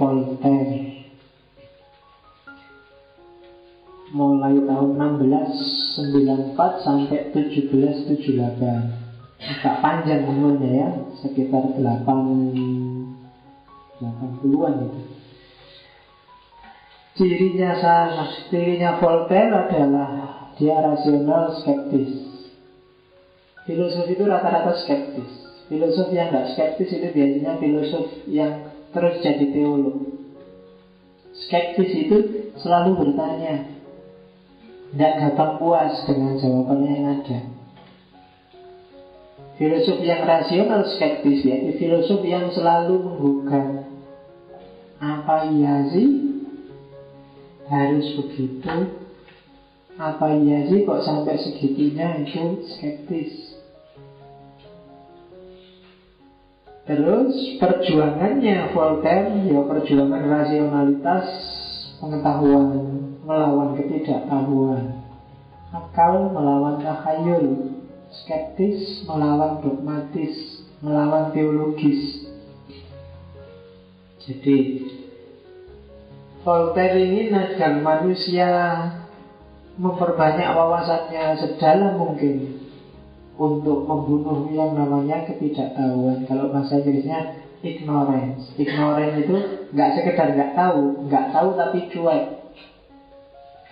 Voltaire. Mulai tahun 1694 sampai 1778. Agak panjang umurnya ya, sekitar 80-an itu. Cirinya Voltaire adalah dia rasional skeptis. Filosof itu rata-rata skeptis. Filosof yang tidak skeptis itu biasanya filosof yang terus jadi teolog. Skeptis itu selalu bertanya, tidak gampang puas dengan jawabannya yang ada. Filosof yang rasional skeptis yaitu filosof yang selalu menggugah. Apa iya sih? Harus begitu? Apa iya sih kok sampai segitunya? Itu skeptis. Terus perjuangannya Voltaire, ya perjuangan rasionalitas, pengetahuan melawan ketidaktahuan, akal melawan takhayul, skeptis melawan dogmatis, melawan teologis. Jadi Voltaire ingin agar manusia memperbanyak wawasannya sedalam mungkin untuk membunuh yang namanya ketidaktahuan. Kalau bahasa Inggrisnya ignorance. Ignorance itu nggak sekedar nggak tahu tapi cuek.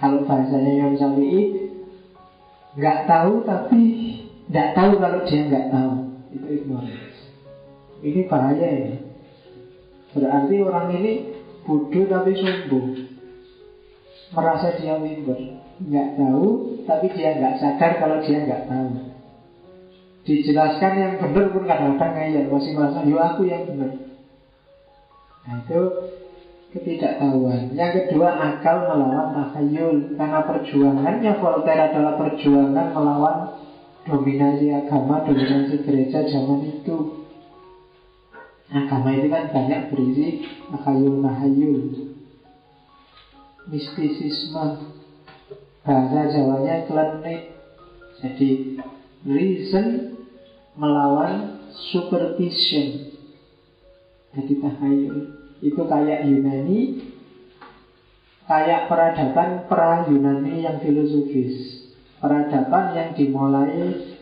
Kalau bahasanya Imam Syafi'i, nggak tahu tapi nggak tahu kalau dia nggak tahu. Itu ignorance. Ini bahaya ya. Berarti orang ini bodoh tapi sombong, merasa dia pintar, nggak tahu tapi dia nggak sadar kalau dia nggak tahu. Dijelaskan yang benar pun kadang-kadang ngeyel, masih merasa yo aku yang benar. Nah itu ketidaktahuan. Yang kedua, akal melawan takhayul. Karena perjuangannya Voltaire adalah perjuangan melawan dominasi agama, dominasi gereja zaman itu. Agama itu kan banyak berisi takhayul-tahayul, mistisisme, bahasa Jawanya klenik. Jadi reason melawan superstition. Jadi takhayul itu kayak Yunani, kayak peradaban pra-Yunani yang filosofis. Peradaban yang dimulai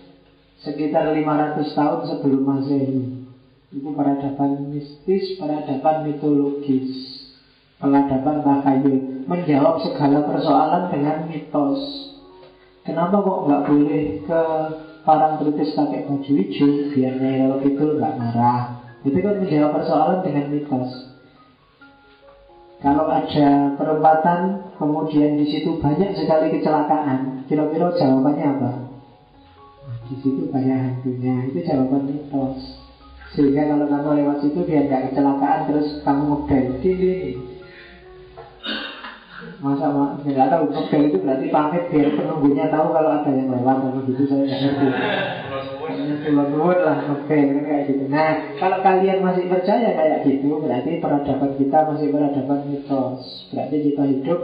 sekitar 500 tahun sebelum Masehi. Itu peradaban mistis, peradaban mitologis, peradaban takhayul, menjawab segala persoalan dengan mitos. Kenapa kok nggak boleh ke Parangtritis pakai baju hijau biar Nyai Roro Kidul nggak marah? Itu kan menjawab persoalan dengan mitos. Kalau ada perempatan, kemudian di situ banyak sekali kecelakaan, kira-kira jawabannya apa? Nah, di situ banyak hantunya. Itu jawaban mitos. Sehingga kalau kamu lewat situ biar nggak kecelakaan, terus kamu ngebel ini. Masa nggak tahu ngebel itu berarti pamit biar penunggunya tahu kalau ada yang lewat. Kalau gitu saya nggak ngerti. Hanya pulau-pulau lah ngebel kan kayak gitu. Nah kalau kalian masih percaya kayak gitu, berarti peradaban kita masih peradaban mitos. Berarti kita hidup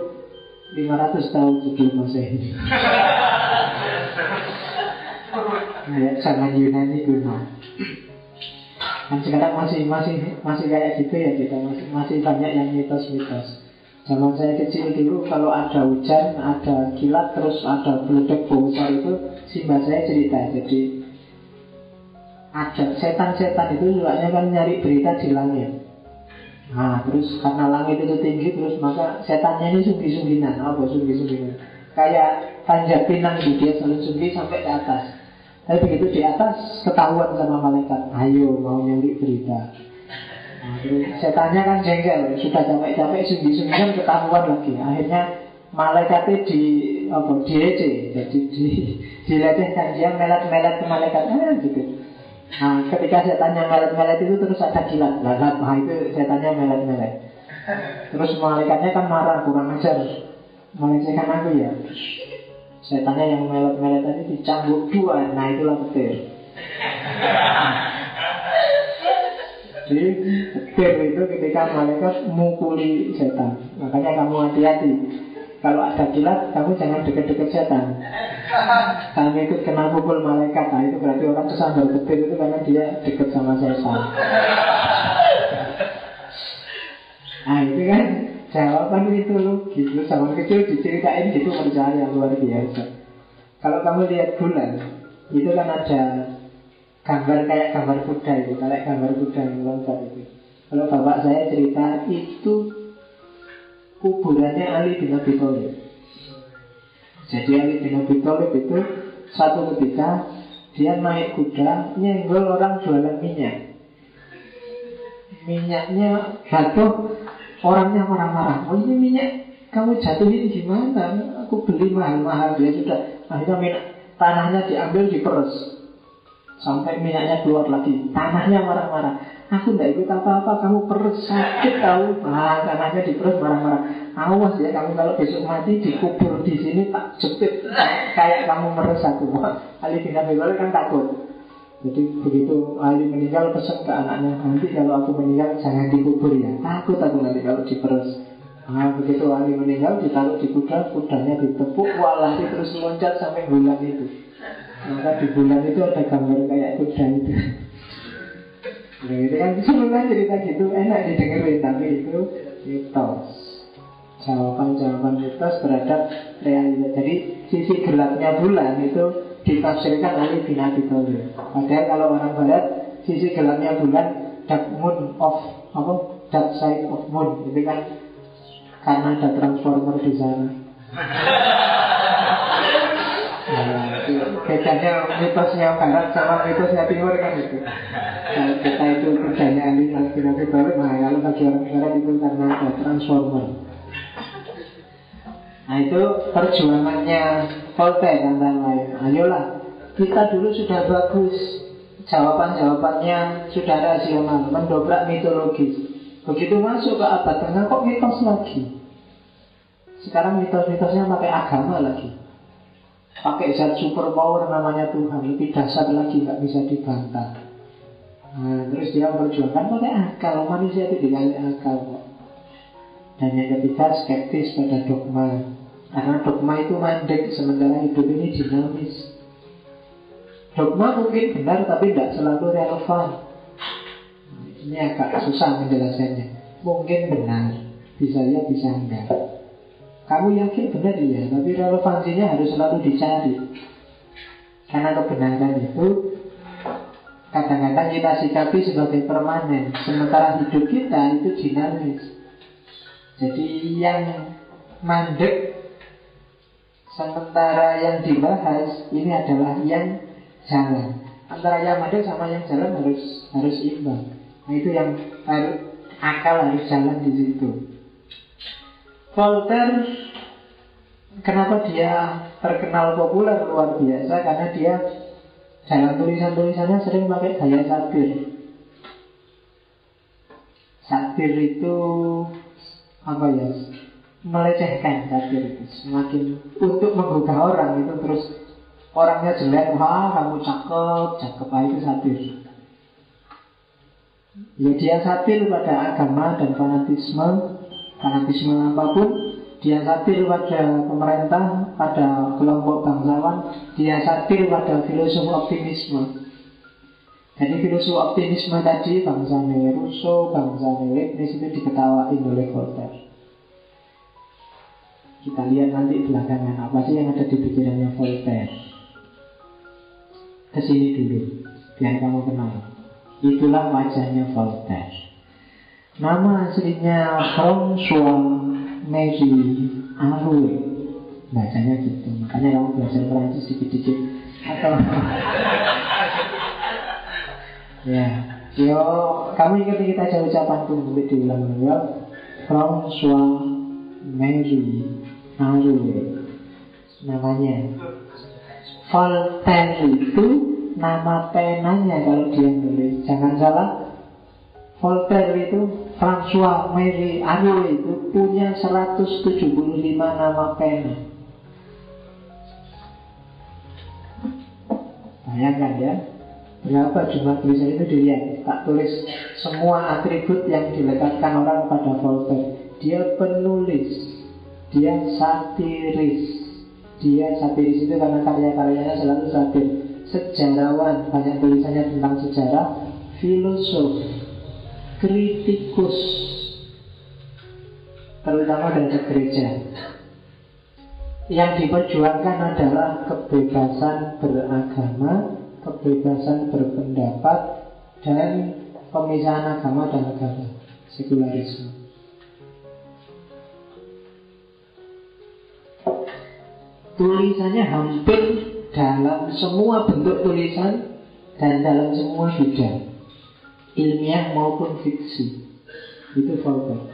500 tahun sebelum Masehi. Kayak zaman Yunani kuno. Dan sekarang masih kayak gitu ya, kita masih banyak yang mitos-mitos. Zaman saya kecil dulu kalau ada hujan, ada kilat, terus ada meledak besar itu, simbah saya cerita. Jadi ada setan-setan itu juga kan nyari berita di langit. Nah terus karena langit itu tinggi, terus maka setannya ini sunggi-sungginan. Apa sunggi-sungginan? Kayak panjat pinang gitu, dia selalu sunggi sampai ke atas. Tapi begitu di atas ketahuan sama malaikat, ayo mau nyuri berita. Nah, setannya kan jengkel, sudah capek-capek sungguh-sungguh ketahuan lagi. Akhirnya malaikatnya diece, jadi dilecehkan, dia melet-melet ke malaikat gitu. Nah, ketika setannya melet-melet itu terus ada kilat, nah itu setannya melet-melet. Terus malaikatnya kan marah, kurang ajar, melecehkan aku ya. Setannya yang melet-melet tadi dicambuk 2. Nah itulah petir. Jadi petir itu ketika malaikat mukuli setan. Makanya kamu hati-hati. Kalau ada kilat, kamu jangan deket-deket setan. Kamu ikut kena pukul malaikat. Nah itu berarti orang kesambar petir itu karena dia deket sama setan. Nah itu kan jawaban mitologis. Lu zaman kecil diceritain gitu percaya luar biasa. Kalau kamu lihat bulan, itu kan ada gambar kayak gambar kuda itu, kayak gambar kuda yang lengkap itu. Kalau bapak saya cerita itu kuburannya Ali bin Abi Thalib. Jadi Ali bin Abi Thalib itu satu ketika dia naik kuda nyenggol orang jualan minyak. Minyaknya jatuh, orangnya marah-marah. Oh ini minyak kamu jatuhin gimana? Aku beli mahal-mahal. Dia sudah akhirnya tanahnya diambil diperes sampai minyaknya keluar lagi. Tanahnya marah-marah. Aku tidak ikut apa-apa, kamu peres sakit tahu. Tanahnya diperes marah-marah. Awas ya kamu kalau besok mati dikubur di sini tak jepit kayak kamu meres aku. Ali bin Abi Thalib kan takut. Jadi begitu Ali meninggal pesan ke anaknya, nanti kalau aku meninggal jangan dikubur ya. Takut aku nanti kalau diperes. Nah begitu Ali meninggal ditaruh di kuda, kudanya ditepuk, walah dia terus loncat sampai bulan itu. Maka di bulan itu ada gambar kayak kuda itu. Nah itu kan sebenarnya cerita gitu enak didengerin, tapi itu mitos. Jawaban-jawaban mitos terhadap realitas. Jadi sisi gelapnya bulan itu ditafsirkan Ali bin Abi Thalib. Padahal kalau orang barat sisi gelapnya bulan dark moon of dark side of moon itu kan karena ada transformer di sana. Nah, itu bedanya mitosnya barat sama mitosnya timur kan itu. Kalau kita itu kerjanya Ali bin Abi Thalib, nah kalau bagi orang barat itu karena ada transformer. Nah itu perjuangannya Voltaire antara lain. Ayolah, kita dulu sudah bagus, jawaban-jawabannya sudah rasional, mendobrak mitologis. Begitu masuk ke abad tengah kok mitos lagi. Sekarang mitos-mitosnya pakai agama lagi, pakai zat super power namanya Tuhan. Lebih dahsyat lagi, nggak bisa dibantah. Nah, terus dia memperjuangkan pakai akal. Manusia itu dikasih akal kok. Dan yang ketiga skeptis pada dogma. Karena dogma itu mandek, sementara hidup ini dinamis. Dogma mungkin benar tapi tidak selalu relevan. Ini agak susah menjelaskannya. Mungkin benar, bisa ya bisa enggak. Kamu yakin benar ya, tapi relevansinya harus selalu dicari. Karena kebenaran itu kadang-kadang kita sikapi sebagai permanen, sementara hidup kita itu dinamis. Jadi yang mandek, sementara yang dibahas ini adalah yang jalan. Antara yang mandek sama yang jalan harus imbang. Nah itu yang akal harus jalan di situ. Voltaire, kenapa dia terkenal populer luar biasa? Karena dia dalam tulisan-tulisannya sering pakai gaya satir. Satir itu apa ya? Melecehkan satir itu. Semakin untuk menggugah orang itu, terus orangnya jelek, wah kamu cakep itu satir. Ya dia satir pada agama dan fanatisme apapun. Dia satir pada pemerintah, pada kelompok bangsawan. Dia satir pada filosofi optimisme. Jadi filosofi optimisme tadi, bangsanya Rousseau, bangsanya Leibniz itu diketawain oleh Voltaire. Kita lihat nanti belakangan apa sih yang ada di pikirannya Voltaire. Kesini dulu, biar kamu kenal. Itulah wajahnya Voltaire. Nama aslinya François Marie Arouet. Bacanya gitu. Makanya kamu belajar Perancis dikit-dikit. Atau ya, yo, kamu ingat kita aja ucapan tuh, nanti diulang ya. François Marie Arouet namanya. Voltaire itu nama penanya kalau dia nulis. Jangan salah, Voltaire itu, François Marie Arouet itu punya 175 nama pena. Bayangkan ya, berapa jumlah tulisan itu dilihat. Tak tulis semua atribut yang dilekatkan orang pada Voltaire. Dia penulis, dia satiris. Dia satiris itu karena karya-karyanya selalu satir. Sejarawan, banyak tulisannya tentang sejarah. Filosof, kritikus, terutama terhadap gereja. Yang diperjuangkan adalah kebebasan beragama, kebebasan berpendapat, dan pemisahan agama dan negara, sekularisme. Tulisannya hampir dalam semua bentuk tulisan dan dalam semua bidang, ilmiah maupun fiksi. Itu Voltaire.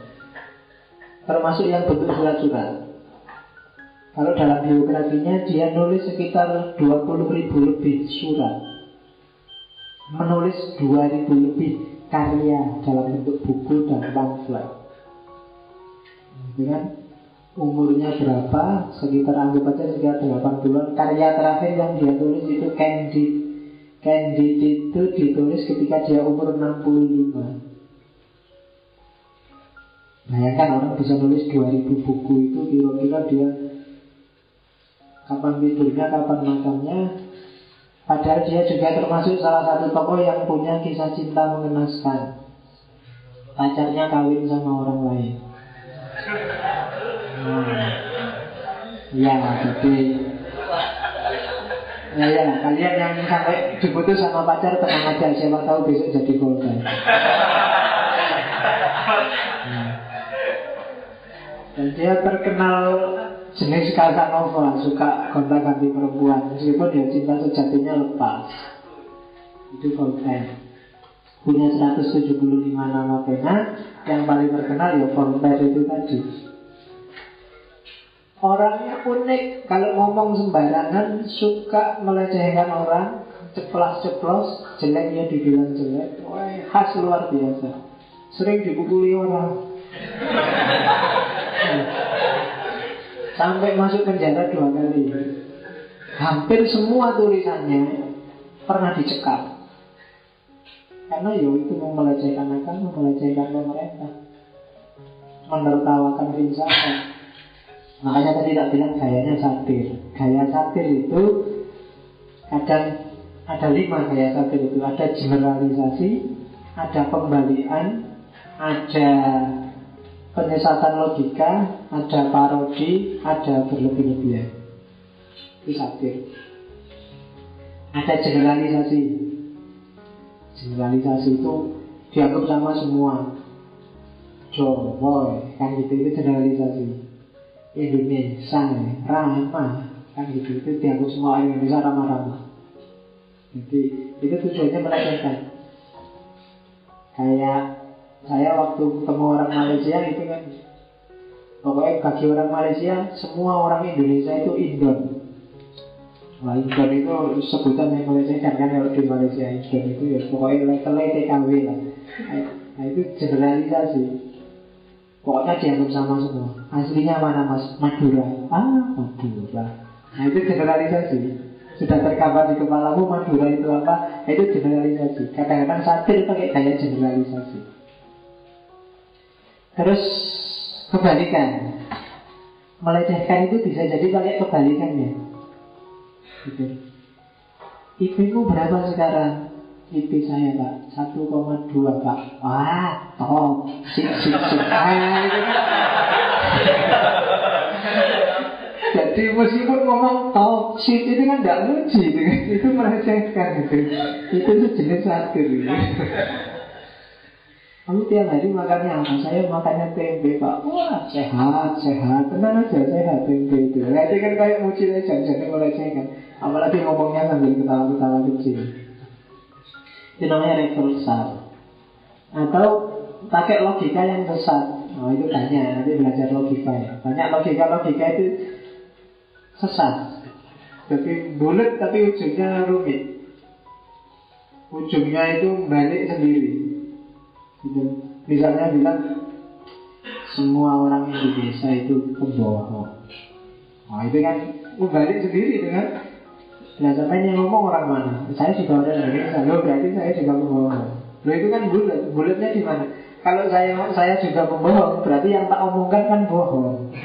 Termasuk yang bentuk surat-surat. Kalau dalam biografinya dia nulis sekitar 20.000 lebih surat, menulis 2.000 lebih karya dalam bentuk buku dan pamflet. Dengan umurnya berapa, sekitar anggap aja sekitar 80-an. Karya terakhir yang dia tulis itu Candide. Candide itu ditulis ketika dia umur 65. Bayangkan orang bisa nulis 2.000 buku itu, kira-kira dia kapan tidurnya, kapan makannya. Padahal dia juga termasuk salah satu tokoh yang punya kisah cinta mengenaskan. Pacarnya kawin sama orang lain. Ya, jadi ya, kalian yang sampai diputus sama pacar tenang aja, siapa tahu besok jadi Voltaire. Dan dia terkenal jenis Casanova, suka gonta-ganti perempuan, meskipun dia cinta sejatinya lepas. Itu Voltaire. Punya 175 nama pena. Yang paling terkenal ya Voltaire itu tadi. Orangnya unik, kalau ngomong sembarangan, suka melecehkan orang, ceplas-ceplos, jeleknya dibilang jelek. Wah, khas luar biasa. Sering dipukuli orang. Sampai masuk penjara 2 kali. Hampir semua tulisannya pernah dicekal. Karena ya itu melecehkan agama, melecehkan pemerintah, menertawakan filsafat. Makanya tadi tak bilang gayanya satir. Gaya satir itu kadang ada 5 gaya satir itu. Ada generalisasi, ada pembalian, ada penyesatan logika, ada parodi, ada berlebih-lebihan. Itu satir. Ada generalisasi. Generalisasi itu dianggap sama semua. Jowoy, kan gitu, itu generalisasi. Indonesia, ramah, kan gitu, itu dianggap semua orang Indonesia ramah-ramah. Jadi itu tujuannya melecehkan. Kayak saya waktu ketemu orang Malaysia itu kan, pokoknya bagi orang Malaysia semua orang Indonesia itu Indon. Wah, Indon itu sebutan yang melecehkan kan kalau di Malaysia. Indon itu ya pokoknya levelnya TKW lah. Nah itu generalisasi. Pokoknya dianggap sama semua. Aslinya mana mas? Madura. Madura. Nah itu generalisasi. Sudah tergambar di kepalamu Madura itu apa? Itu generalisasi. Kadang-kadang satir pakai gaya generalisasi. Terus kebalikan. Melecehkan itu bisa jadi pakai kebalikannya. Gitu. IP-mu berapa sekarang? IP saya pak 1,2 pak. Wah top. Sip. Itu kan. Jadi meskipun ngomong top sip itu kan tidak muji gitu. Itu melecehkan gitu. Itu jenis satir gitu. Kamu tiap hari makannya apa? Saya makannya tempe pak. Wah sehat. Tenang aja sehat tempe itu. Nah, itu kan kayak muji aja. Jadi melecehkan. Apalagi ngomongnya sambil ketawa-ketawa kecil. Itu namanya reversal. Atau pakai logika yang sesat. Oh itu banyak, nanti belajar logika ya. Banyak logika itu sesat. Jadi bulat tapi ujungnya rumit. Ujungnya itu balik sendiri gitu. Misalnya bilang semua orang Indonesia itu pembohong. Nah itu kan balik sendiri itu kan. Nah sampai yang ngomong orang mana? Saya juga orang Indonesia. Loh berarti saya juga pembohong. Loh itu kan bulat. Bulatnya di mana? Kalau saya juga pembohong, berarti yang tak omongkan kan bohong.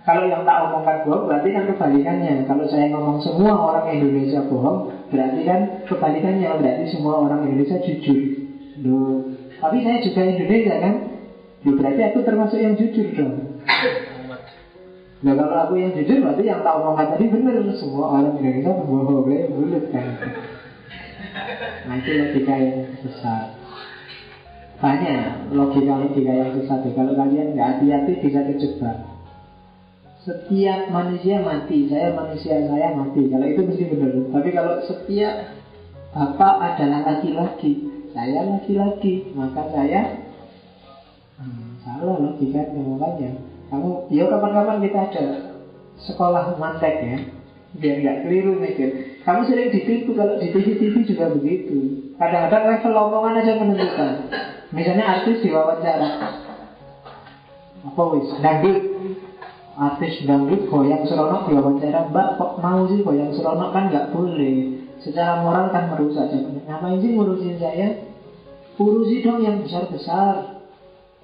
Kalau yang tak omongkan bohong, berarti kan kebalikannya. Kalau saya ngomong semua orang Indonesia bohong, berarti kan kebalikannya. Berarti semua orang Indonesia jujur. Loh, tapi saya juga Indonesia kan? Ya berarti aku termasuk yang jujur dong. Nah kalau aku yang jujur berarti yang tak omongkan tadi benar. Semua orang Indonesia berbohong, bulut kan. Nah itu logika yang sesat. Banyak logika-logika yang sesat. Kalau kalian nggak hati-hati bisa kejebak. Setiap manusia mati, manusia saya mati. Kalau itu mesti benar. Tapi kalau setiap bapak adalah laki-laki, saya laki-laki, maka saya salah logikanya. Makanya kamu, ya kapan-kapan kita ada sekolah mantek ya, biar nggak keliru mikir. Kamu sering ditipu kalau di TV-TV juga begitu. Kadang-kadang level omongan aja menentukan. Misalnya artis diwawancara, apa wis dangdut, artis dangdut goyang seronok diwawancara, Mbak kok mau sih goyang seronok, kan nggak boleh. Secara moral kan merusak. Ngapain sih ngurusin saya? Urusi dong yang besar-besar.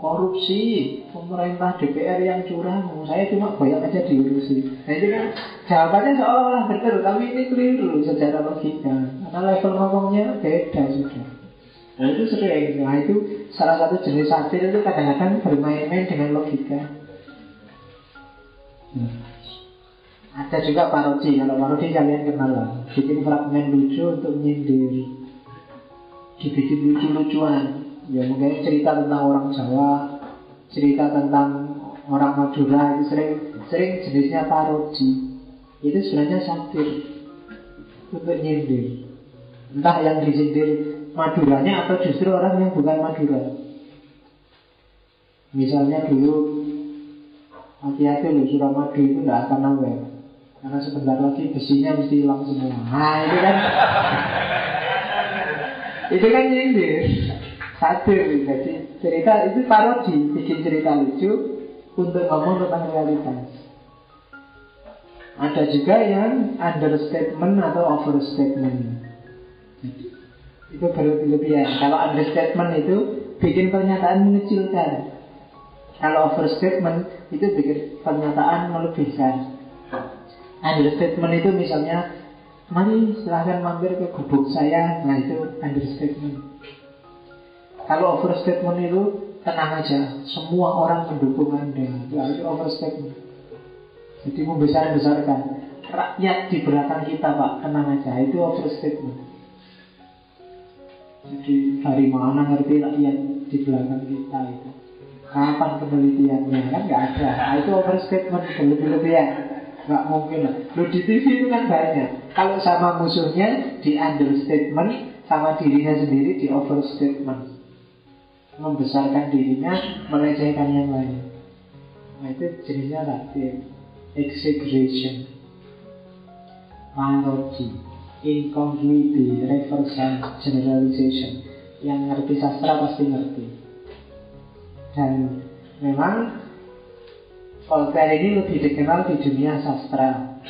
Korupsi, pemerintah DPR yang curang, saya cuma goyang aja diurusi. Nah itu kan jawabannya seolah-olah benar, tapi ini keliru secara logika. Karena level ngomongnya beda sudah. Nah itu sering. Nah itu salah satu jenis satir itu kadang-kadang bermain-main dengan logika. Ada juga parodi. Kalau parodi kalian kenal lah. Bikin fragmen lucu untuk nyindir, dibikin lucu-lucuan. Ya mungkin cerita tentang orang Jawa, cerita tentang orang Madura, itu sering jenisnya parodi. Itu sebenarnya satir untuk nyindir. Entah yang disindir Maduranya atau justru orang yang bukan Madura. Misalnya dulu, hati-hati loh, Suramadu itu tidak akan awet, karena sebentar lagi besinya mesti hilang semua. Nah itu kan itu kan nyindir, satir. Jadi cerita itu parodi, bikin cerita lucu untuk ngomong tentang realitas. Ada juga yang understatement atau overstatement. Itu berlebihan. Kalau understatement itu bikin pernyataan mengecilkan. Kalau overstatement itu bikin pernyataan melebihkan. Understatement itu misalnya, mari silahkan mampir ke gubuk saya. Nah itu understatement. Kalau overstatement itu tenang aja, semua orang mendukung Anda. Nah, itu overstatement. Jadi membesar-besarkan. Rakyat di belakang kita Pak, tenang aja. Itu overstatement. Jadi dari mana ngerti rakyat di belakang kita itu? Kapan penelitiannya? Kan nggak ada. Nah, itu overstatement, berlebihan. Nggak mungkin lah. Lu di TV itu kan banyak. Kalau sama musuhnya di understatement, sama dirinya sendiri di overstatement. Membesarkan dirinya, melecehkan yang lain. Nah itu jenisnya satir. Exaggeration, parody, incongruity, reversal, generalization. Yang ngerti sastra pasti ngerti. Dan memang Voltaire ini lebih dikenal di dunia sastra.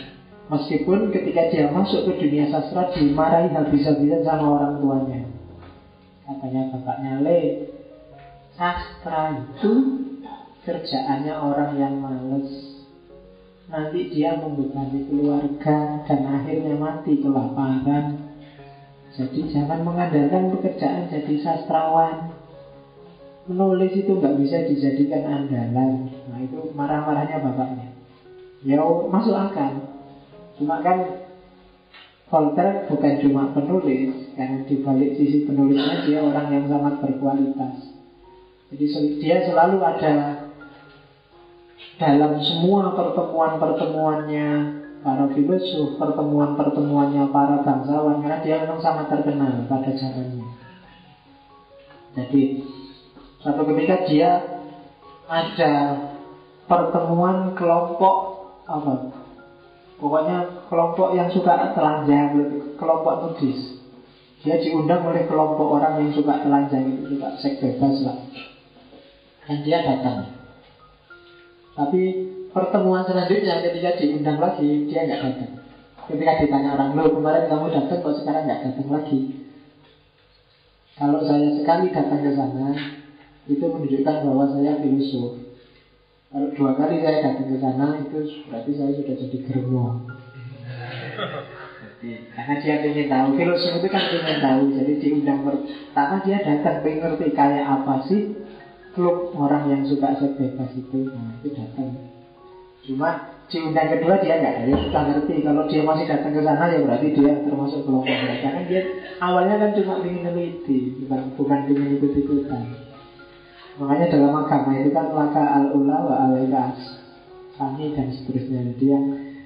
Meskipun ketika dia masuk ke dunia sastra dimarahi habis-habisan sama orang tuanya. Katanya bapaknya, sastra itu kerjaannya orang yang males. Nanti dia membebani keluarga dan akhirnya mati kelaparan. Jadi jangan mengandalkan pekerjaan jadi sastrawan. Menulis itu nggak bisa dijadikan andalan. Nah itu marah-marahnya bapaknya. Ya masuk akal. Cuma kan Voltaire bukan cuma penulis, karena di balik sisi penulisnya dia orang yang sangat berkualitas. Jadi dia selalu ada dalam semua pertemuan-pertemuannya para filosof, pertemuan-pertemuannya para bangsawan, karena dia memang sangat terkenal pada zamannya. Jadi suatu ketika dia ada pertemuan kelompok apa? Pokoknya kelompok yang suka telanjang, kelompok nudis. Dia diundang oleh kelompok orang yang suka telanjang itu, suka seks bebas lah. Dan dia datang. Tapi pertemuan selanjutnya ketika diundang lagi, dia nggak datang. Ketika ditanya orang, loh kemarin kamu datang kok sekarang nggak datang lagi? Kalau saya sekali datang ke sana, itu menunjukkan bahwa saya filosof. Kalau 2 kali saya datang ke sana, itu berarti saya sudah jadi germo. Karena dia ingin tahu, filosof itu kan ingin tahu. Jadi diundang pertama dia datang, pengen ngerti kayak apa sih klub orang yang suka seks bebas itu. Nah, itu datang. Cuma di undang kedua dia nggak ada, dia sudah ngerti. Kalau dia masih datang ke sana ya berarti dia termasuk kelompok mereka. Kan dia awalnya kan cuma ingin meneliti, bukan ingin ikut-ikutan. Makanya dalam agama itu kan laka al-ula wa al-ilas, sani dan seterusnya. Jadi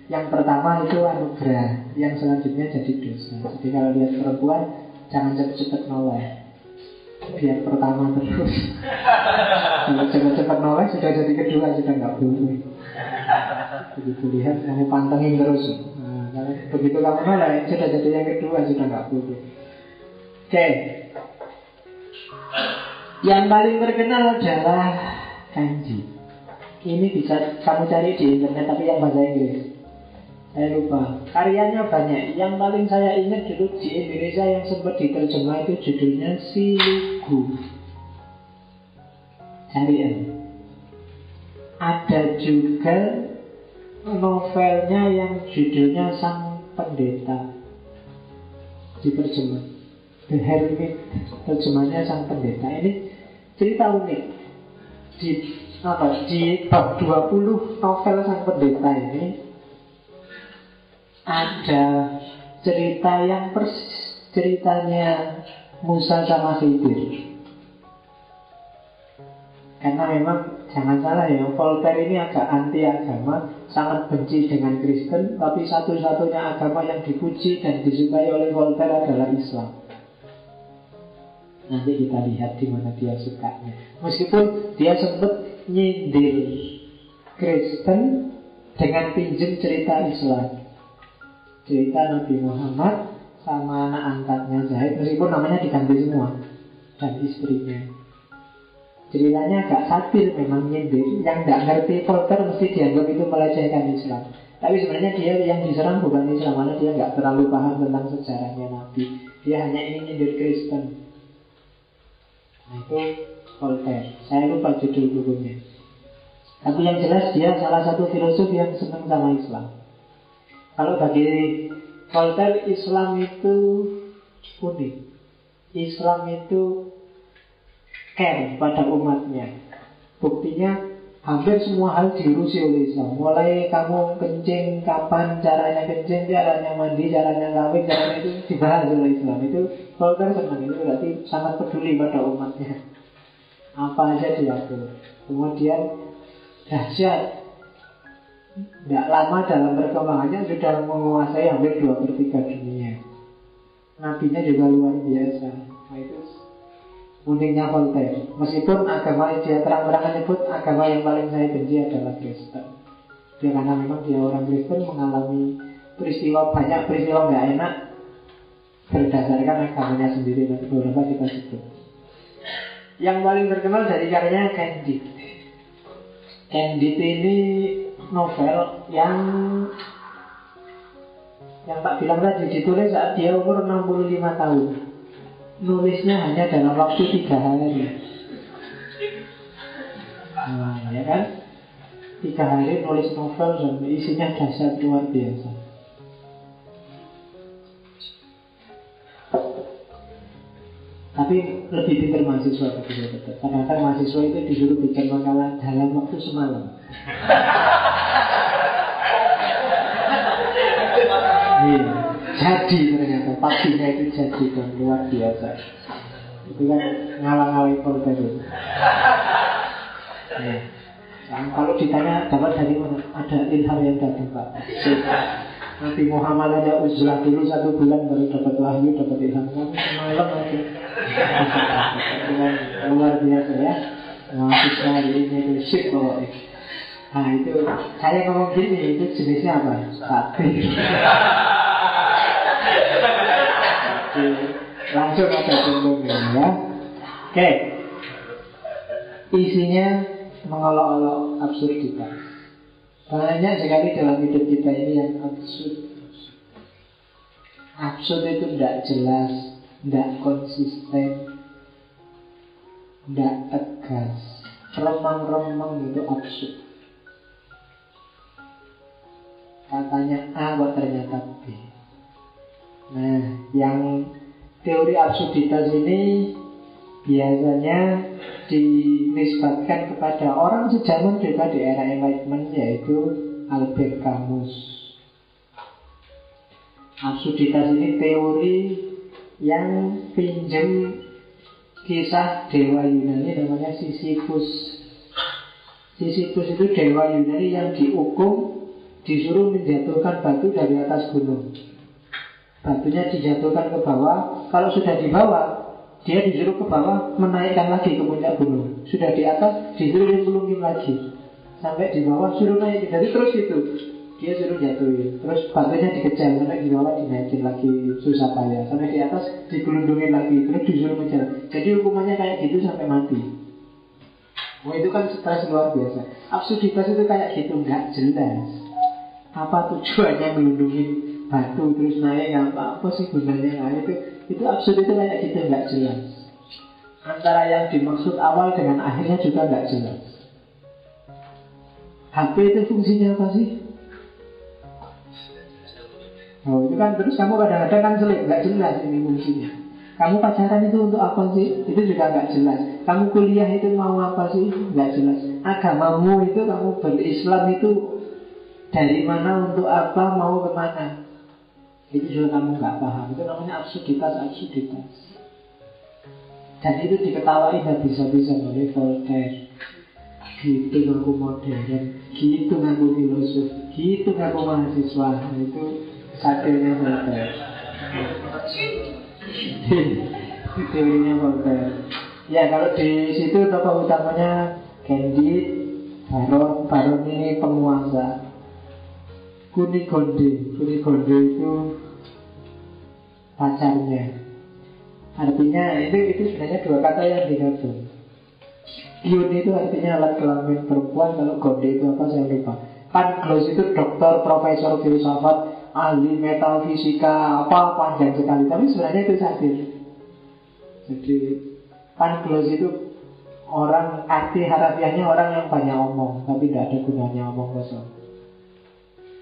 yang pertama itu anugerah, yang selanjutnya jadi dosa. Jadi kalau lihat perempuan jangan cepet-cepet noleh, biar pertama terus. Kalau cepet-cepet noleh sudah jadi kedua sudah nggak boleh. Begitu lihat kamu pantengin terus. Nah, kalau begitu kamu noleh sudah jadi yang kedua sudah nggak boleh. Oke. Yang paling terkenal adalah kanji. Ini bisa kamu cari di internet tapi yang bahasa Inggris. Saya lupa. Karyanya banyak. Yang paling saya ingat dulu di Indonesia yang sempat diterjemah itu judulnya Silugu. Cari ya. Ada juga novelnya yang judulnya Sang Pendeta. Diterjemah The Hermit. Terjemahnya Sang Pendeta. Ini cerita unik. Di bab 20 novel Sang Pendeta ini ada cerita yang persis ceritanya Musa sama Khidir. Karena memang jangan salah ya, Voltaire ini agak anti agama, sangat benci dengan Kristen, tapi satu-satunya agama yang dipuji dan disukai oleh Voltaire adalah Islam. Nanti kita lihat di mana dia sukanya. Meskipun dia sempat nyindir Kristen dengan pinjem cerita Islam. Cerita Nabi Muhammad sama anak angkatnya Zaid, meskipun namanya diganti semua, dan istrinya. Ceritanya agak satir memang, nyindir. Yang tidak ngerti Voltaire mesti dianggap itu melecehkan Islam. Tapi sebenarnya dia yang diserang bukan Islam, karena dia nggak terlalu paham tentang sejarahnya Nabi. Dia hanya ingin nyindir Kristen. Nah itu Voltaire. Saya lupa judul bukunya. Tapi yang jelas dia salah satu filosof yang senang sama Islam. Kalau bagi Voltaire, Islam itu unik. Islam itu care pada umatnya. Buktinya hampir semua hal diurusi oleh Islam. Mulai kamu kencing, kapan caranya kencing, caranya mandi, caranya kawin, caranya itu dibahas oleh Islam. Itu Voltaire senang. Itu berarti sangat peduli pada umatnya. Apa aja diatur. Kemudian dahsyat, tidak lama dalam perkembangannya sudah menguasai hampir 2/3 dunia. Nabinya juga luar biasa. Nah itu uniknya Voltaire. Meskipun agama dia terang-terangan nyebut agama yang paling saya benci adalah Kristen. Dia karena memang dia orang Kristen mengalami banyak peristiwa nggak enak berdasarkan agamanya sendiri. Nanti beberapa kita sebut. Yang paling terkenal dari karyanya Candide. Candide ini novel yang tak bilang tadi ditulis saat dia umur 65 tahun. Nulisnya hanya dalam waktu 3 hari. Nah, ya kan? 3 hari nulis novel dan isinya dahsyat luar biasa. Tapi lebih pintar mahasiswa begitu. Kadang-kadang mahasiswa itu disuruh bikin makalah dalam waktu semalam. Iya, jadi ternyata pastinya itu jadi dan luar biasa. Itu kan ngalang-ngalang Voltaire itu. Ya. Kalau ditanya dapat dari mana? Ada ilham yang datang Pak. Nabi Muhammad ada uzlah dulu 1 bulan baru dapat wahyu, dapat ilham. Kamu semalam aja. Luar biasa ya. Mahasiswa hari ini itu syik pokoknya. Nah itu saya ngomong gini, itu jenisnya apa? Satir. Langsung ada contohnya ya. Oke. Isinya mengolok-olok absurditas. Banyak sekali dalam hidup kita ini yang absurd. Absurd itu tidak jelas, tidak konsisten, tidak tegas, remang-remang itu absurd. Katanya A kok ternyata B. Nah, yang teori absurditas ini biasanya dinisbatkan kepada orang sejaman juga di era Enlightenment, yaitu Albert Camus. Absurditas ini teori yang pinjam kisah dewa Yunani namanya Sisyphus. Sisyphus itu dewa Yunani yang dihukum, disuruh menjatuhkan batu dari atas gunung. Batunya dijatuhkan ke bawah. Kalau sudah di bawah, dia disuruh ke bawah, menaikkan lagi ke puncak gunung. Sudah di atas, disuruh nyemplungin lagi. Sampai di bawah, suruh naik. Jadi terus itu dia suruh jatuhin. Terus batunya dikejar, sampai di bawah dinaikin lagi, susah payah. Sampai di atas digelundungin lagi, terus disuruh menjalan. Jadi hukumannya kayak gitu sampai mati. Wah, itu kan stres luar biasa. Absurditas itu kayak gitu, nggak jelas. Apa tujuannya melindungi batu terus naik, apa sih gunanya? Nah, itu absurd, itu kayak gitu, nggak jelas. Antara yang dimaksud awal dengan akhirnya juga nggak jelas. HP itu fungsinya apa sih? Oh, itu kan terus kamu kadang-kadang kan selit, nggak jelas ini fungsinya. Kamu pacaran itu untuk apa sih? Itu juga nggak jelas. Kamu kuliah itu mau apa sih? Nggak jelas. Agamamu itu, kamu berislam itu dari mana, untuk apa, mau kemana? Itu juga kamu nggak paham. Itu namanya absurditas. Dan itu diketawain habis-habisan oleh Voltaire. Gitu ngaku modern, gitu ngaku filosof, gitu ngaku mahasiswa. Itu satirnya Voltaire. Teorinya Voltaire. Ya, kalau di situ tokoh utamanya Candide, Baron ini penguasa. Kunigonde itu pacarnya. Artinya itu sebenarnya dua kata yang digabung. Iun itu artinya alat kelamin perempuan, kalau gonde itu apa saya lupa. Pangloss itu dokter, profesor, filsafat, ahli metafisika, apa panjang sekali. Tapi sebenarnya itu satir. Jadi Pangloss itu orang, arti harafiahnya orang yang banyak omong, tapi tidak ada gunanya omong kosong.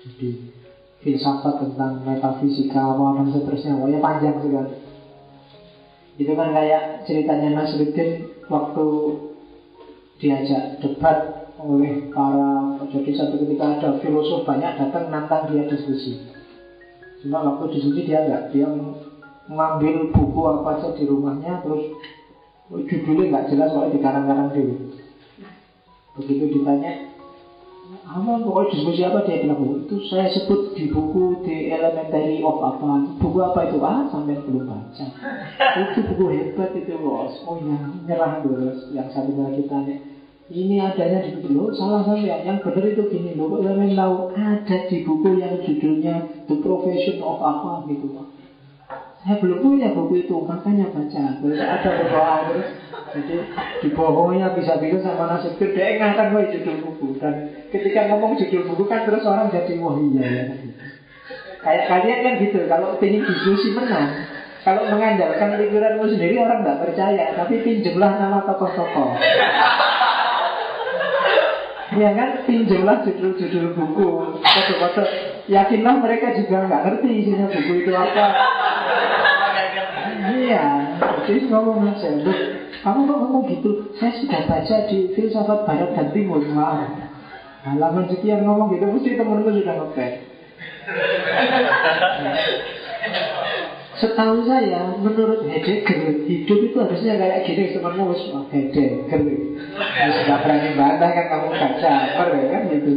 Jadi filsafat tentang metafisika, apa dan seterusnya, pokoknya panjang sekali. Itu kan kayak ceritanya Nasruddin waktu diajak debat oleh para, jadi satu ketika ada filosof banyak datang nantang dia diskusi. Cuma waktu diskusi dia enggak, dia mengambil buku apa saja di rumahnya, terus judulnya nggak jelas, pokoknya dikarang-karang dulu. Begitu ditanya apa pokoknya diskusi apa, dia bilang itu saya sebut di buku The Elementary of apa. Buku apa itu? Sampai belum baca. Itu buku hebat itu, bos. Oh ya, nyerah bos. Yang satunya lagi tanya, ini adanya di buku lo, salah saya. Yang benar itu gini lo, kok kalian tahu ada di buku yang judulnya The Profession of apa gitu. Saya belum punya buku itu, makanya baca. Terus ada berdoa terus. Jadi dibohongnya bisa-bisa sama Nasruddin. Dia ingatkan gue judul buku. Dan ketika ngomong judul buku kan terus orang jadi wah iya ya. Kayak kalian kan gitu. Kalau ingin diskusi menang, kalau mengandalkan pikiranmu sendiri orang tidak percaya. Tapi pinjemlah nama tokoh-tokoh. Ya kan, pinjemlah judul-judul buku, foto-foto. Yakinlah mereka juga nggak ngerti isinya buku itu apa. Iya, jadi ngomong aja. Kamu kok ngomong gitu? Saya sudah baca di filsafat barat dan timur. Wah, halaman sekian ngomong gitu, mesti temenku sudah ngetek. Setahu saya, menurut Heidegger, hidup itu harusnya kayak gini. Temanmu harus Heidegger. Sudah berani bantah kan, kamu gak caper ya kan gitu.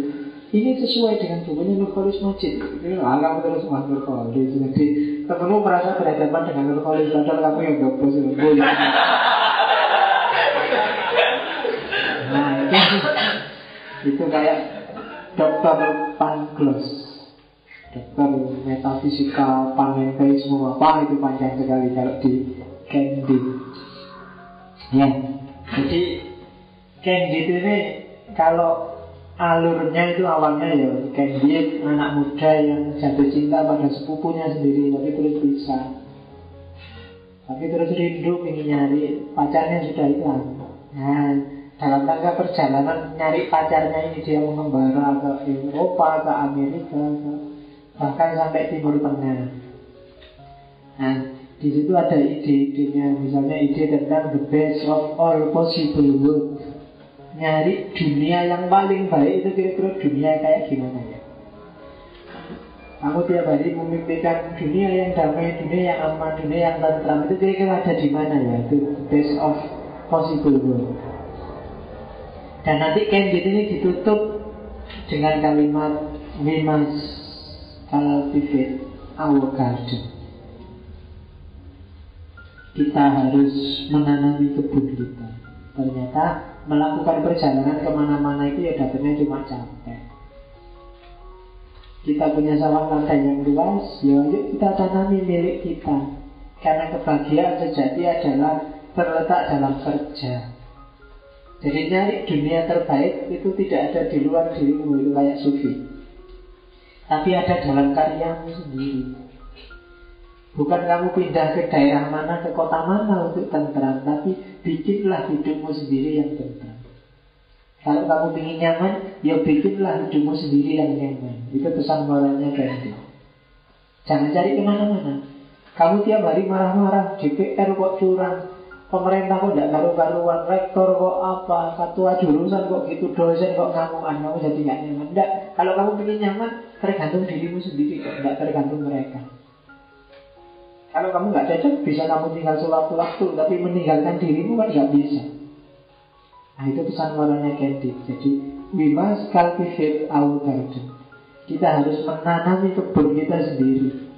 Ini sesuai dengan bukunya Nurholis Majid. Ini alam terus Mas Nurholis. Jadi temenmu merasa berhadapan dengan Nurholis, padahal kamu yang gabus. Nah itu kayak Dr. Pangloss, dokter metafisika, panenteisme apa, itu panjang sekali kalau di Candide. Ya, jadi Candide ini kalau alurnya itu awalnya ya Candide, anak muda yang jatuh cinta pada sepupunya sendiri, tapi terus bisa. Tapi terus rindu ingin nyari pacarnya, sudah hilang. Nah, dalam rangka perjalanan nyari pacarnya ini dia mengembara ke Eropa, ke Amerika, bahkan sampai Timur Tengah. Nah, Di situ ada ide-idenya, misalnya ide tentang the best of all possible world. Nyari dunia yang paling baik itu kira-kira dunia kayak gimana ya? Kamu tiap hari memimpikan dunia yang damai, dunia yang aman, dunia yang tentram, itu kira-kira ada di mana ya? Itu best of possible world. Dan nanti Candid ini ditutup dengan kalimat we must cultivate our garden. Kita harus menanami kebun kita. Ternyata melakukan perjalanan kemana-mana itu ya dapatnya cuma capek. Kita punya sawah ladang yang luas, ya yuk kita tanami milik kita. Karena kebahagiaan sejati adalah terletak dalam kerja. Jadi nyari dunia terbaik itu tidak ada di luar dirimu, itu kayak sufi. Tapi ada dalam karyamu sendiri. Bukan kamu pindah ke daerah mana, ke kota mana untuk tentram, tapi bikinlah hidupmu sendiri yang tentram. Kalau kamu ingin nyaman, ya bikinlah hidupmu sendiri yang nyaman. Itu pesan moralnya Gandhi. Jangan cari kemana-mana. Kamu tiap hari marah-marah, DPR kok curang, pemerintah kok tidak karu-karuan, rektor kok apa, ketua jurusan kok gitu, dosen kok ngamuan, kamu jadi gak nyaman. Tidak, kalau kamu ingin nyaman, tergantung dirimu sendiri kok, tidak tergantung mereka. Kalau kamu nggak cocok, bisa kamu tinggal sewaktu-waktu, tapi meninggalkan dirimu kan nggak bisa. Nah itu pesan moralnya Gandhi. Jadi we must cultivate our garden. Kita harus menanami kebun kita sendiri.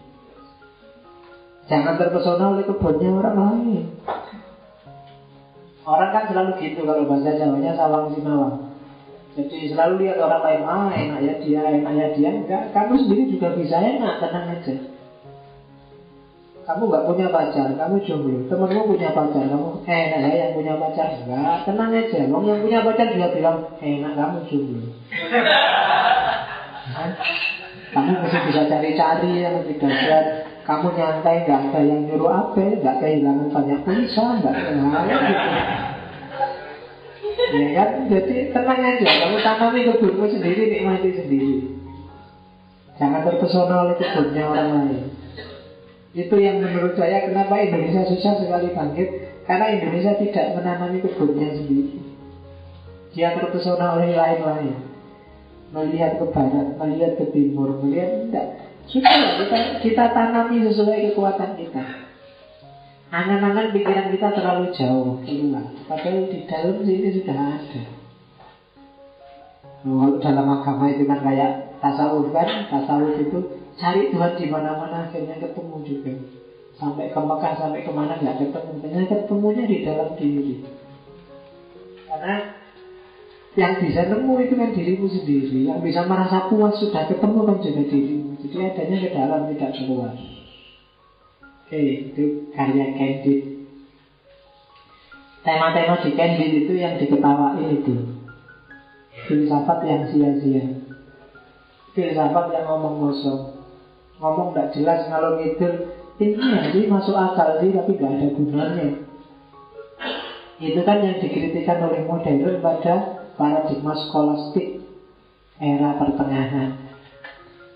Jangan terpesona oleh kebunnya orang lain. Orang kan selalu gitu, kalau bahasa Jawanya sawang sinawang. Jadi selalu lihat orang lain, enak ya dia, enak ya dia. Enggak, kamu sendiri juga bisa enak, tenang aja. Kamu nggak punya pacar, kamu jomblo. Temenmu punya pacar, kamu enak ya yang punya pacar. Enggak, tenang aja. Wong yang punya pacar juga bilang enak kamu jomblo. Kamu masih bisa cari-cari yang lebih dahsyat. Kamu nyantai, nggak ada yang nyuruh apa, nggak kehilangan banyak pulsa, nggak kehilangan gitu. Ya kan, jadi tenang aja. Kamu tanami kebunmu sendiri, nikmati sendiri. Jangan terpesona oleh kebunnya orang lain. Itu yang menurut saya kenapa Indonesia susah sekali bangkit. Karena Indonesia tidak menanami kebunnya sendiri. Dia terpesona oleh lain-lain. Melihat ke barat, melihat ke timur, melihat tidak. Sudah kita tanami sesuai kekuatan kita. Angan-angan pikiran kita terlalu jauh keluar. Padahal di dalam sini sudah ada. Dalam agama itu kan kayak tasawuf kan. Tasawuf itu cari Tuhan di mana-mana, akhirnya ketemu juga. Sampai ke Mekah, sampai kemana nggak ketemu. Ternyata ketemunya di dalam diri. Karena yang bisa nemu itu kan dirimu sendiri. Yang bisa merasa puas sudah ketemu kan juga dirimu. Jadi adanya ke dalam, tidak keluar. Oke, itu karya Candid. Tema-tema di Candid itu yang diketawain itu. Filsafat yang sia-sia. Filsafat yang ngomong kosong. Ngomong gak jelas, ngalor ngidul. Ini jadi masuk akal sih, tapi gak ada gunanya. Itu kan yang dikritikan oleh modern pada paradigma skolastik era pertengahan.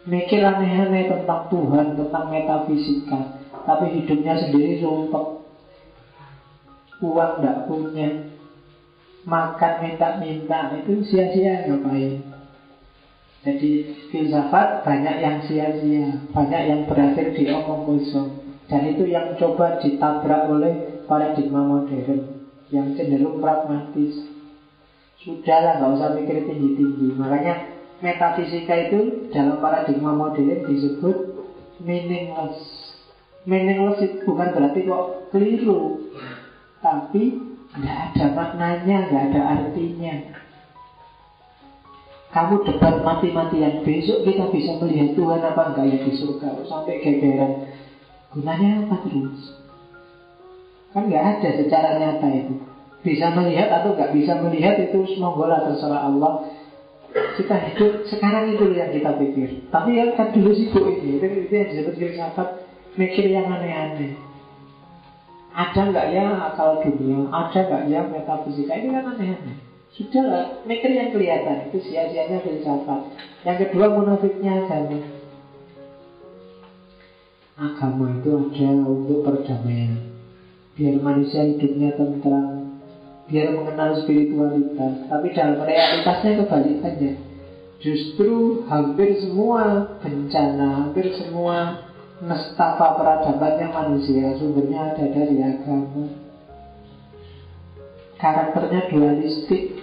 Mikir aneh-aneh tentang Tuhan, tentang metafisika, tapi hidupnya sendiri sumpek. Uang gak punya, makan minta-minta, itu sia-sia ngapain. Jadi filsafat banyak yang sia-sia, banyak yang berakhir di omong kosong. Dan itu yang coba ditabrak oleh paradigma modern yang cenderung pragmatis. Sudahlah, gak usah mikir tinggi-tinggi. Makanya metafisika itu dalam paradigma modern disebut meaningless. Meaningless itu bukan berarti kok keliru, tapi gak ada maknanya, gak ada artinya. Kamu debat mati-matian, besok kita bisa melihat Tuhan apa enggak ya di surga, sampai gegeran. Gunanya apa terus? Kan nggak ada secara nyata itu. Bisa melihat atau nggak bisa melihat itu monggolah terserah Allah. Kita hidup sekarang itu yang kita pikir. Tapi yang kan dulu sibuk itu yang disebut filsafat, mikir yang aneh-aneh. Ada nggak ya akal dunia? Ada nggak ya metafisika? Ini kan aneh-aneh. Sudahlah, mikir yang kelihatan. Itu sia-sianya filsafat. Yang kedua, munafiknya agama. agama itu ada untuk perdamaian, biar manusia hidupnya tentram, biar mengenal spiritualitas. Tapi dalam realitasnya kebalikannya. Justru hampir semua bencana, hampir semua nestapa peradabannya manusia sumbernya ada dari agama. Karakternya dualistik,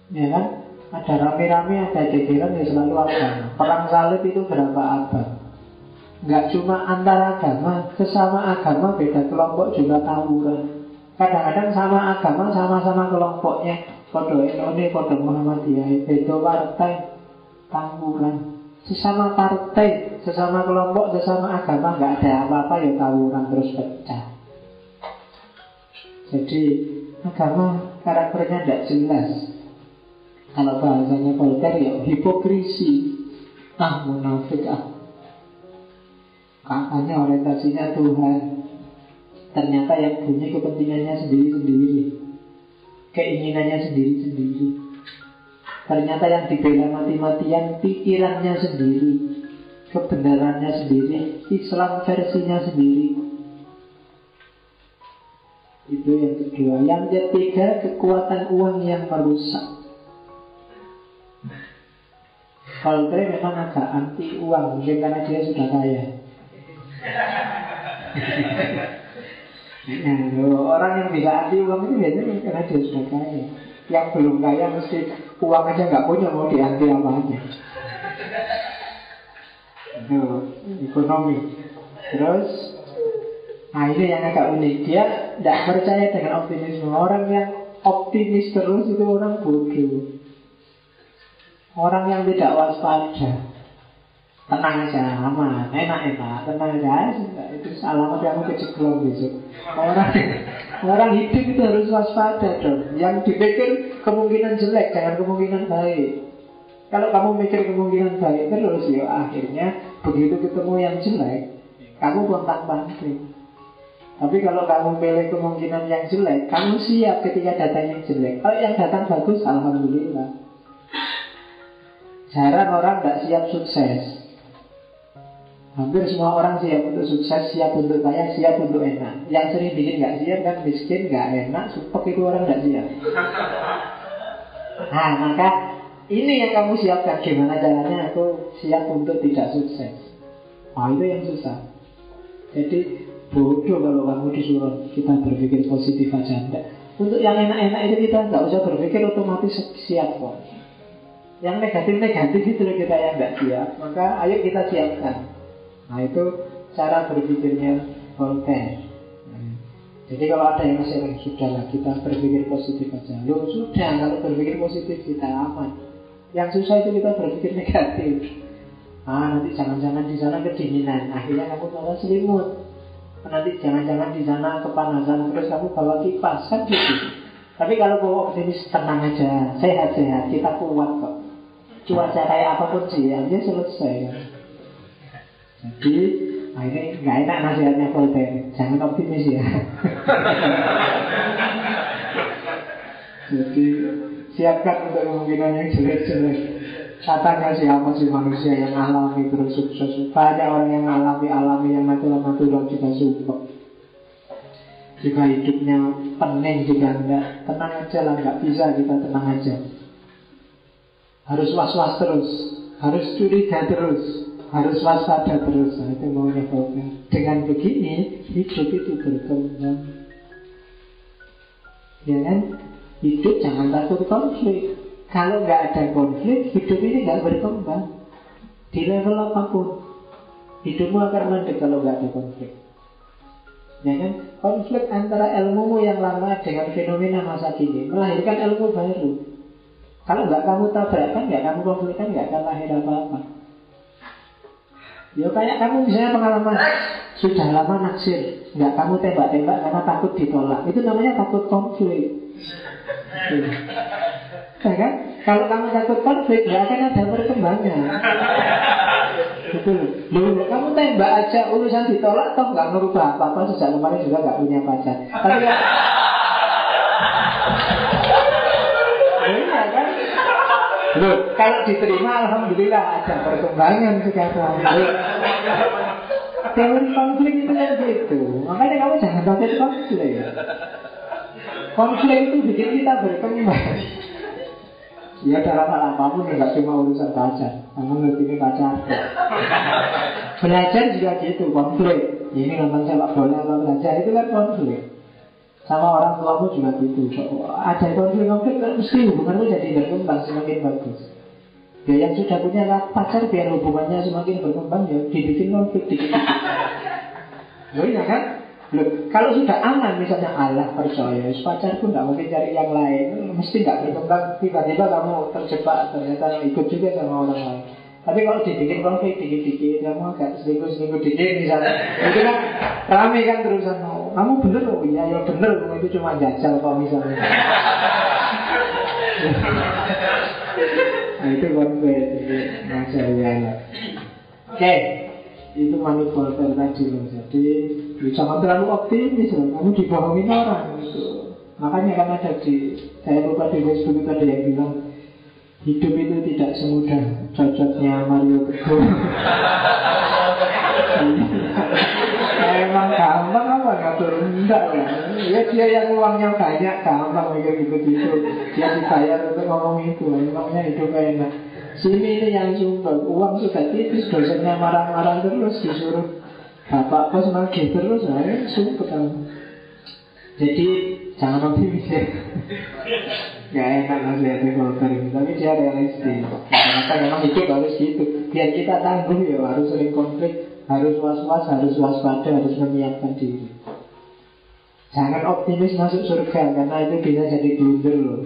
ya kan? Ada rame-rame, ada gegeran, ya selalu agama. Perang salib itu berapa abad? Nggak cuma antar agama, sesama agama beda kelompok juga tawuran. Kadang-kadang sama agama, sama-sama kelompoknya, podo Indonesia, podo Muhammadiyah, beda partai, tawuran. Sesama partai, sesama kelompok, sesama agama, nggak ada apa-apa ya tawuran terus pecah. Jadi agama karakternya tidak jelas. Kalau bahasanya Voltaire ya hipokrisi, munafik katanya orientasinya Tuhan, ternyata yang punya kepentingannya sendiri-sendiri, keinginannya sendiri-sendiri. Ternyata yang dibela mati-matian pikirannya sendiri, kebenarannya sendiri, Islam versinya sendiri. Itu yang kedua. Yang ketiga, kekuatan uang yang merusak. Voltaire memang agak anti uang, mungkin karena dia sudah kaya. Orang yang bisa anti uang itu biasanya karena dia sudah kaya. Yang belum kaya mesti uang aja nggak punya, mau dianti apanya. Itu ekonomi. Terus, nah ini yang agak unik. Dia tidak percaya dengan optimisme. Orang yang optimis terus itu orang bodoh. Orang yang tidak waspada. Tenang aja, aman, enak-enak, tenang aja. Itu alamat kamu keceklong besok. Orang hidup itu harus waspada dong. Yang dipikir kemungkinan jelek, jangan kemungkinan baik. Kalau kamu mikir kemungkinan baik terus, ya akhirnya begitu ketemu yang jelek, kamu kontak-panting. Tapi kalau kamu pilih kemungkinan yang jelek, kamu siap ketika datang yang jelek. Kalau yang datang bagus, alhamdulillah. Jarang orang tidak siap sukses. Hampir semua orang siap untuk sukses, siap untuk kaya, siap untuk enak. Yang sering bikin nggak siap kan miskin, nggak enak, supek itu orang nggak siap. Nah, maka ini yang kamu siapkan. Gimana caranya aku siap untuk tidak sukses? Itu yang susah. Jadi bodoh kalau kamu disuruh kita berpikir positif aja. Untuk yang enak-enak itu kita nggak usah berpikir, otomatis siap kok. Yang negatif-negatif itu kita yang tidak siap, maka ayo kita siapkan. Nah itu cara berpikirnya Voltaire. Jadi kalau ada yang masih sudahlah kita berpikir positif aja. Loh sudah, kalau berpikir positif kita aman. Yang susah itu kita berpikir negatif. Nanti jangan-jangan di sana kedinginan, akhirnya kamu bawa selimut. Nanti jangan-jangan di sana kepanasan, terus kamu bawa kipas, kan gitu. Tapi kalau kamu optimis, tenang aja, sehat-sehat, kita kuat kok. Cuaca kayak apapun sih, akhirnya selesai kan? Jadi, ini nggak enak nasihatnya Voltaire. Jangan optimis ya. Jadi, siapkan untuk kemungkinan yang jelek-jelek. Katanya siapa sih manusia yang alami terus sukses? Banyak orang yang alami yang natural juga sumpah. Juga hidupnya pening juga enggak. Tenang aja lah, nggak bisa kita tenang aja. Harus was-was terus, harus curiga terus, harus waspada terus. Nah, itu maunya Voltaire. Dengan begini hidup itu berkembang. Ya kan? Hidup jangan takut konflik. Kalau nggak ada konflik, hidup ini nggak berkembang. Di level apapun, hidupmu akan mandek kalau nggak ada konflik. Ya kan? Konflik antara ilmumu yang lama dengan fenomena masa kini melahirkan ilmu baru. Kalau nggak kamu tabrakan, nggak kamu konflikkan, nggak akan lahir apa-apa. Ya kayak kamu misalnya pengalaman sudah lama naksir, nggak kamu tembak-tembak karena takut ditolak. Itu namanya takut konflik. Ya kan? Kalau kamu takut konflik, nggak akan ada perkembangan. Betul. Loh, kamu tembak aja urusan ditolak, toh nggak merubah apa-apa. Sejak kemarin juga nggak punya pacar. Tapi iya kan? Loh, kalau diterima alhamdulillah ada perkembangan sekarang. Teori konflik itu kan gitu. Makanya kamu jangan takut konflik. Konflik itu bikin kita berkembang. Ya dalam hal apapun, nggak cuma urusan pacar. Kamu ngerti pacar. Belajar juga gitu, konflik. Ini nonton sepak bola atau belajar itu kan konflik. Sama orang tuamu juga gitu. Ada konflik-konflik, mesti hubunganmu jadi berkembang semakin bagus. Ya yang sudah punya pacar biar hubungannya semakin berkembang, ya dibikin konflik dikit-dikit. Loh ya kan? Loh, kalau sudah aman misalnya Allah percaya pacarku nggak mungkin cari yang lain, mesti nggak berkembang. Tiba-tiba kamu terjebak ternyata ikut juga sama orang lain. Tapi kalau dibikin konflik dikit-dikit, kamu agak seminggu dikit misalnya, itu kan rame kan terusan. Kamu bener loh, iya ya bener, itu cuma jajal kok misalnya. Nah itu konflik, masalahnya. Oke, itu manipulator tadi loh. Jadi jangan terlalu optimis loh, kamu dibohongin orang gitu. Makanya kan ada saya lupa di Facebook itu ada yang bilang hidup itu tidak semudah cocoknya Mario Teguh. Emang gampang apa ngatur enggak lah. Ya dia yang uangnya banyak gampang mikir gitu-gitu. Dia dibayar untuk ngomong itu. Emangnya hidup enak. Sini ini yang sumpah, uang sudah tipis, dosennya marah-marah terus disuruh bapak bos nagih terus, saya sumpah. Jadi jangan optimis ya. Gak enak nasihatnya Volker ini, tapi dia realistis. Karena memang hidup harus gitu. Biar kita tangguh ya, harus sering konflik, harus was-was, harus waspada, harus menyiapkan diri. Jangan optimis masuk surga, karena itu bisa jadi blunder loh.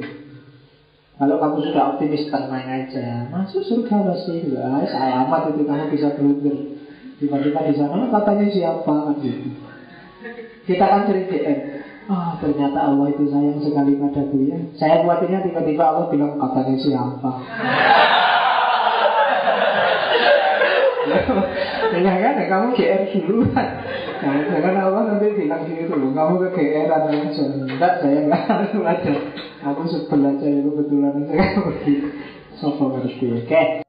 Kalau kamu sudah optimis, tenang aja, masuk surga pasti. Wah, saya amat itu kamu bisa blunder. Tiba-tiba di sana katanya siapa gitu. Kita kan sering DM. Ternyata Allah itu sayang sekali padaku ya. Saya buatinya tiba-tiba Allah bilang katanya siapa. Ya kan, kamu GR duluan. Jangan Allah nanti bilang gitu loh, kamu ke-GR-an aja. Enggak, saya nggak harus ada. Aku sebel aja ya kebetulan saya begitu. Sopo ngerti. Oke.